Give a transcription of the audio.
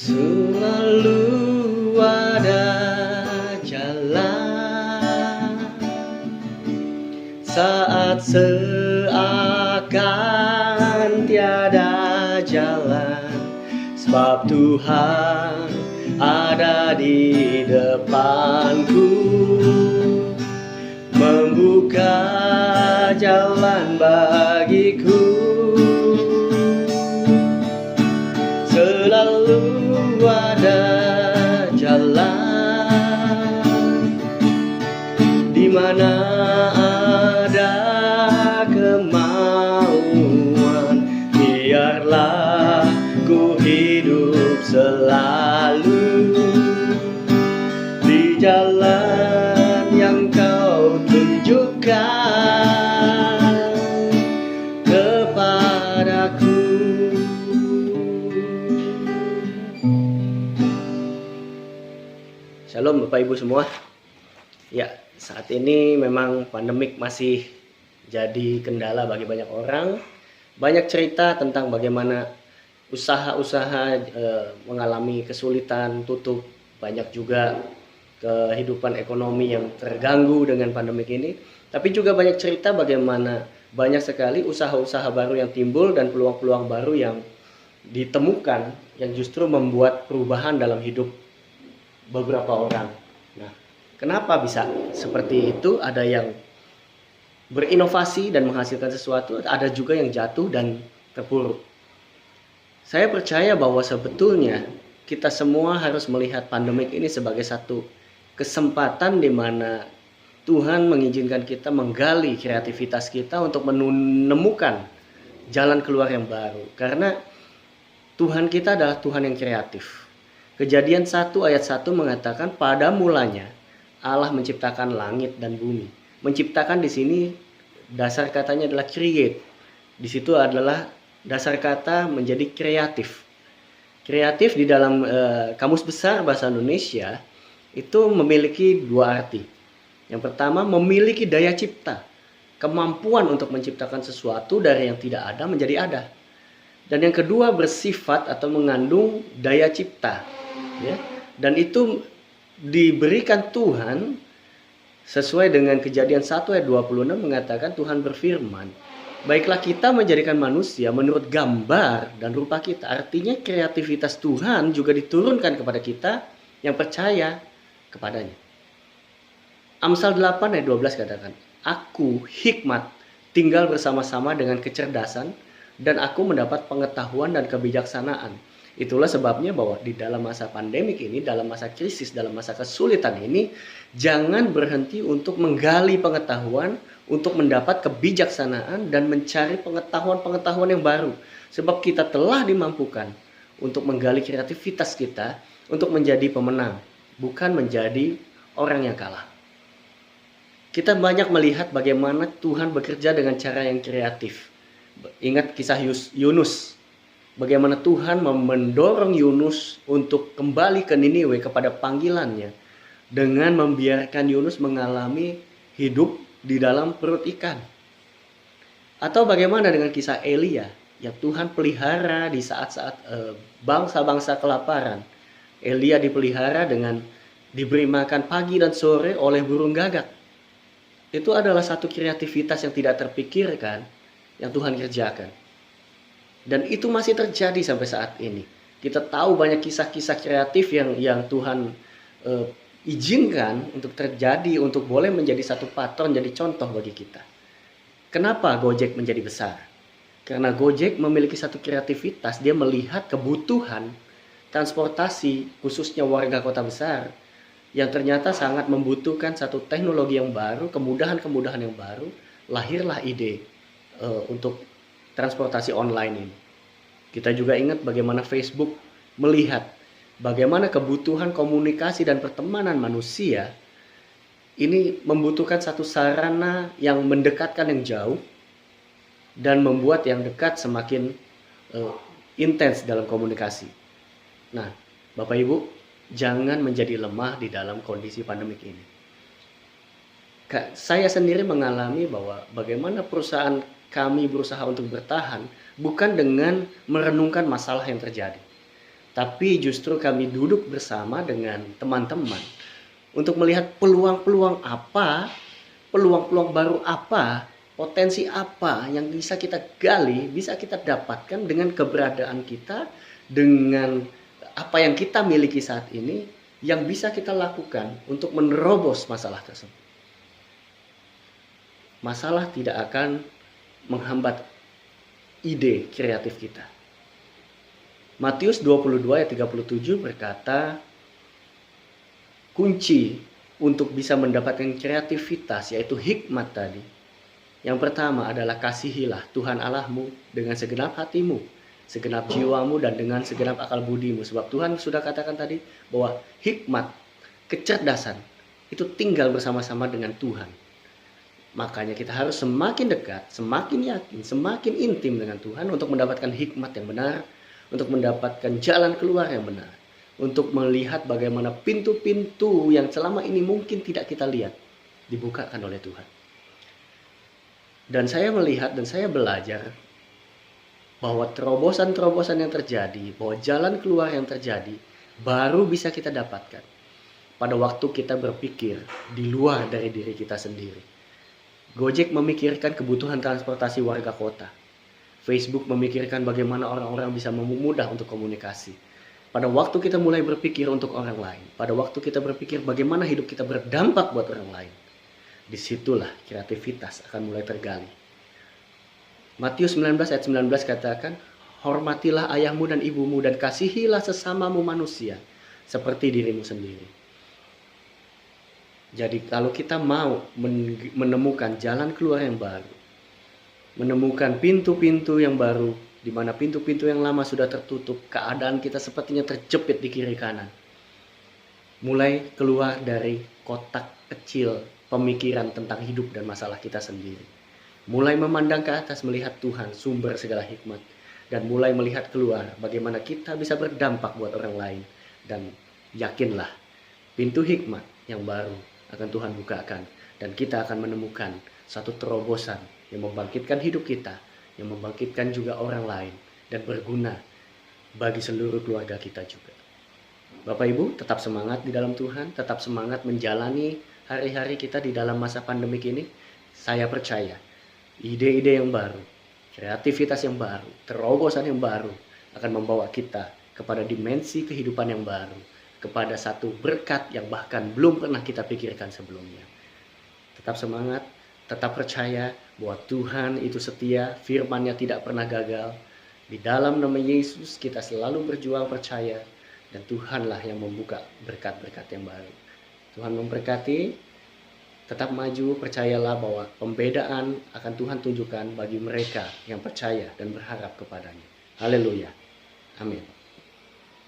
Selalu ada jalan saat seakan tiada jalan, sebab Tuhan ada di depanku, membuka jalan bagiku. Selalu ada jalan di mana ada kemauan, biarlah ku hidup selalu di jalan yang kau tunjukkan kepadaku. Shalom Bapak Ibu semua. Ya, saat ini memang pandemik masih jadi kendala bagi banyak orang. Banyak cerita tentang bagaimana usaha-usaha mengalami kesulitan, tutup. Banyak juga kehidupan ekonomi yang terganggu dengan pandemik ini. Tapi juga banyak cerita bagaimana banyak sekali usaha-usaha baru yang timbul dan peluang-peluang baru yang ditemukan yang justru membuat perubahan dalam hidup beberapa orang. Nah, kenapa bisa seperti itu? Ada yang berinovasi dan menghasilkan sesuatu, ada juga yang jatuh dan terpuruk. Saya percaya bahwa sebetulnya kita semua harus melihat pandemik ini sebagai satu kesempatan di mana Tuhan mengizinkan kita menggali kreativitas kita untuk menemukan jalan keluar yang baru. Karena Tuhan kita adalah Tuhan yang kreatif. Kejadian 1 ayat 1 mengatakan pada mulanya Allah menciptakan langit dan bumi. Menciptakan di sini dasar katanya adalah create. Di situ adalah dasar kata menjadi kreatif. Kreatif di dalam Kamus Besar Bahasa Indonesia itu memiliki dua arti. Yang pertama, memiliki daya cipta, kemampuan untuk menciptakan sesuatu dari yang tidak ada menjadi ada. Dan yang kedua, bersifat atau mengandung daya cipta. Ya, dan itu diberikan Tuhan sesuai dengan Kejadian 1 ayat 26 mengatakan Tuhan berfirman, baiklah kita menjadikan manusia menurut gambar dan rupa kita. Artinya kreativitas Tuhan juga diturunkan kepada kita yang percaya kepadanya. Amsal 8 ayat 12 katakan, aku hikmat tinggal bersama-sama dengan kecerdasan dan aku mendapat pengetahuan dan kebijaksanaan. Itulah sebabnya bahwa di dalam masa pandemik ini, dalam masa krisis, dalam masa kesulitan ini, jangan berhenti untuk menggali pengetahuan, untuk mendapat kebijaksanaan dan mencari pengetahuan-pengetahuan yang baru. Sebab kita telah dimampukan untuk menggali kreativitas kita, untuk menjadi pemenang, bukan menjadi orang yang kalah. Kita banyak melihat bagaimana Tuhan bekerja dengan cara yang kreatif. Ingat kisah Yunus. Bagaimana Tuhan mendorong Yunus untuk kembali ke Niniwe kepada panggilannya dengan membiarkan Yunus mengalami hidup di dalam perut ikan. Atau bagaimana dengan kisah Elia yang Tuhan pelihara di saat-saat bangsa-bangsa kelaparan. Elia dipelihara dengan diberi makan pagi dan sore oleh burung gagak. Itu adalah satu kreativitas yang tidak terpikirkan yang Tuhan kerjakan. Dan itu masih terjadi sampai saat ini. Kita tahu banyak kisah-kisah kreatif yang Tuhan izinkan untuk terjadi, untuk boleh menjadi satu patron, jadi contoh bagi kita. Kenapa Gojek menjadi besar? Karena Gojek memiliki satu kreativitas, dia melihat kebutuhan transportasi, khususnya warga kota besar, yang ternyata sangat membutuhkan satu teknologi yang baru, kemudahan-kemudahan yang baru, lahirlah ide untuk transportasi online ini. Kita juga ingat bagaimana Facebook melihat bagaimana kebutuhan komunikasi dan pertemanan manusia ini membutuhkan satu sarana yang mendekatkan yang jauh dan membuat yang dekat semakin intens dalam komunikasi. Nah, Bapak Ibu, jangan menjadi lemah di dalam kondisi pandemik ini. Saya sendiri mengalami bahwa bagaimana perusahaan kami berusaha untuk bertahan bukan dengan merenungkan masalah yang terjadi, Tapi justru kami duduk bersama dengan teman-teman untuk melihat peluang-peluang apa, peluang-peluang baru apa, potensi apa yang bisa kita gali, bisa kita dapatkan dengan keberadaan kita, dengan apa yang kita miliki saat ini, yang bisa kita lakukan untuk menerobos masalah tersebut. Masalah tidak akan menghambat ide kreatif kita. Matius 22 ayat 37 berkata, kunci untuk bisa mendapatkan kreativitas yaitu hikmat tadi. Yang pertama adalah kasihilah Tuhan Allahmu dengan segenap hatimu, segenap jiwamu, dan dengan segenap akal budimu. Sebab Tuhan sudah katakan tadi bahwa hikmat, kecerdasan itu tinggal bersama-sama dengan Tuhan. Makanya kita harus semakin dekat, semakin yakin, semakin intim dengan Tuhan untuk mendapatkan hikmat yang benar, untuk mendapatkan jalan keluar yang benar, untuk melihat bagaimana pintu-pintu yang selama ini mungkin tidak kita lihat dibukakan oleh Tuhan. Dan saya melihat dan saya belajar bahwa terobosan-terobosan yang terjadi, bahwa jalan keluar yang terjadi baru bisa kita dapatkan pada waktu kita berpikir di luar dari diri kita sendiri. Gojek memikirkan kebutuhan transportasi warga kota. Facebook memikirkan bagaimana orang-orang bisa mudah untuk komunikasi. Pada waktu kita mulai berpikir untuk orang lain, pada waktu kita berpikir bagaimana hidup kita berdampak buat orang lain, disitulah kreativitas akan mulai tergali. Matius 19 ayat 19 katakan, hormatilah ayahmu dan ibumu dan kasihilah sesamamu manusia seperti dirimu sendiri. Jadi kalau kita mau menemukan jalan keluar yang baru, menemukan pintu-pintu yang baru, di mana pintu-pintu yang lama sudah tertutup, keadaan kita sepertinya terjepit di kiri kanan. Mulai keluar dari kotak kecil pemikiran tentang hidup dan masalah kita sendiri. Mulai memandang ke atas, melihat Tuhan, sumber segala hikmat. Dan mulai melihat keluar bagaimana kita bisa berdampak buat orang lain. Dan yakinlah, pintu hikmat yang baru akan Tuhan bukakan. Dan kita akan menemukan satu terobosan yang membangkitkan hidup kita, yang membangkitkan juga orang lain, dan berguna bagi seluruh keluarga kita juga. Bapak Ibu, tetap semangat di dalam Tuhan, tetap semangat menjalani hari-hari kita di dalam masa pandemik ini. Saya percaya, ide-ide yang baru, kreativitas yang baru, terobosan yang baru akan membawa kita kepada dimensi kehidupan yang baru, kepada satu berkat yang bahkan belum pernah kita pikirkan sebelumnya. Tetap semangat, tetap percaya bahwa Tuhan itu setia, firman-Nya tidak pernah gagal. Di dalam nama Yesus kita selalu berjuang percaya, dan Tuhanlah yang membuka berkat-berkat yang baru. Tuhan memberkati, tetap maju, percayalah bahwa pembedaan akan Tuhan tunjukkan bagi mereka yang percaya dan berharap kepadanya. Haleluya. Amin.